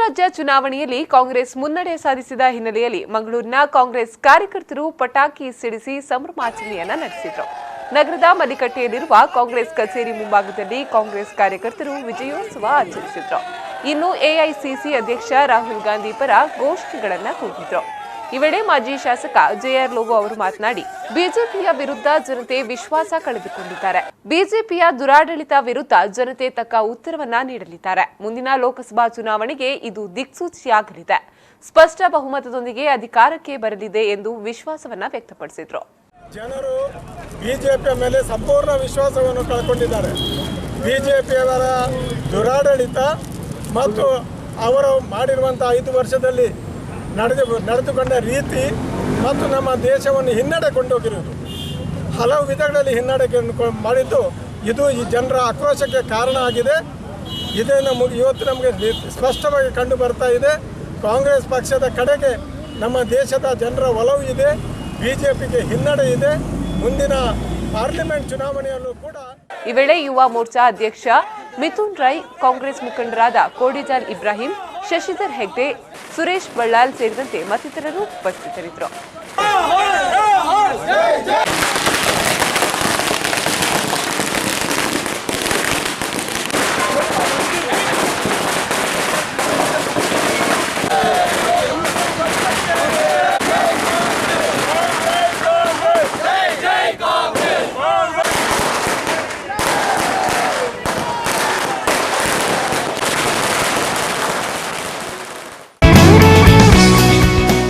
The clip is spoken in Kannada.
ರಾಜ್ಯ ಚುನಾವಣೆಯಲ್ಲಿ ಕಾಂಗ್ರೆಸ್ ಮುನ್ನಡೆ ಸಾಧಿಸಿದ ಹಿನ್ನೆಲೆಯಲ್ಲಿ ಮಂಗಳೂರಿನ ಕಾಂಗ್ರೆಸ್ ಕಾರ್ಯಕರ್ತರು ಪಟಾಕಿ ಸಿಡಿಸಿ ಸಂಭ್ರಮಾಚರಣೆಯನ್ನ ನಡೆಸಿದರು. ನಗರದ ಮಲ್ಲಿಕಟ್ಟೆಯಲ್ಲಿರುವ ಕಾಂಗ್ರೆಸ್ ಕಚೇರಿ ಮುಂಭಾಗದಲ್ಲಿ ಕಾಂಗ್ರೆಸ್ ಕಾರ್ಯಕರ್ತರು ವಿಜಯೋತ್ಸವ ಆಚರಿಸಿದರು. ಇನ್ನು ಎಐಸಿಸಿ ಅಧ್ಯಕ್ಷ ರಾಹುಲ್ ಗಾಂಧಿ ಪರ ಘೋಷಣೆಗಳನ್ನು ಕೂಗಿದ್ರು. ಈ ವೇಳೆ ಮಾಜಿ ಶಾಸಕ ಜೆಆರ್ ಲೋಬೋ ಅವರು ಮಾತನಾಡಿ, ಬಿಜೆಪಿಯ ವಿರುದ್ಧ ಜನತೆ ವಿಶ್ವಾಸ ಕಳೆದುಕೊಂಡಿದ್ದಾರೆ. ಬಿಜೆಪಿಯ ದುರಾಡಳಿತ ವಿರುದ್ಧ ಜನತೆ ತಕ್ಕ ಉತ್ತರವನ್ನ ನೀಡಲಿದ್ದಾರೆ. ಮುಂದಿನ ಲೋಕಸಭಾ ಚುನಾವಣೆಗೆ ಇದು ದಿಕ್ಸೂಚಿಯಾಗಲಿದೆ. ಸ್ಪಷ್ಟ ಬಹುಮತದೊಂದಿಗೆ ಅಧಿಕಾರಕ್ಕೆ ಬರಲಿದೆ ಎಂದು ವಿಶ್ವಾಸವನ್ನ ವ್ಯಕ್ತಪಡಿಸಿದ್ರು. ಜನರು ಬಿಜೆಪಿಯ ಮೇಲೆ ಸಂಪೂರ್ಣ ವಿಶ್ವಾಸವನ್ನು ಕಳ್ಕೊಂಡಿದ್ದಾರೆ. ಬಿಜೆಪಿಯವರ ದುರಾಡಳಿತ ಮತ್ತು ಅವರು ಮಾಡಿರುವಂತಹ 5 ವರ್ಷದಲ್ಲಿ ನಡೆದುಕೊಂಡ ರೀತಿ ಮತ್ತು ನಮ್ಮ ದೇಶವನ್ನು ಹಿನ್ನಡೆ ಕೊಂಡೋಗಿರುವುದು, ಹಲವು ವಿಧಗಳಲ್ಲಿ ಹಿನ್ನಡೆ ಮಾಡಿದ್ದು ಇದು ಈ ಜನರ ಆಕ್ರೋಶಕ್ಕೆ ಕಾರಣ ಆಗಿದೆ. ಇದನ್ನು ಇವತ್ತು ನಮಗೆ ಸ್ಪಷ್ಟವಾಗಿ ಕಂಡು ಬರ್ತಾ ಇದೆ. ಕಾಂಗ್ರೆಸ್ ಪಕ್ಷದ ಕಡೆಗೆ ನಮ್ಮ ದೇಶದ ಜನರ ಒಲವು ಇದೆ, ಬಿಜೆಪಿಗೆ ಹಿನ್ನಡೆ ಇದೆ. ಮುಂದಿನ ಪಾರ್ಲಿಮೆಂಟ್ ಚುನಾವಣೆಯಲ್ಲೂ ಕೂಡ ಈ ವೇಳೆ ಯುವ ಮೋರ್ಚಾ ಅಧ್ಯಕ್ಷ ಮಿಥುನ್ ರೈ, ಕಾಂಗ್ರೆಸ್ ಮುಖಂಡರಾದ ಕೋಡಿಜಾಲ್ ಇಬ್ರಾಹಿಂ, ಶಶಿಧರ್ ಹೆಗ್ಡೆ, ಸುರೇಶ್ ಬಳ್ಳಾಲ್ ಸೇರಿದಂತೆ ಮತ್ತಿತರರು ಉಪಸ್ಥಿತರಿದ್ದರು.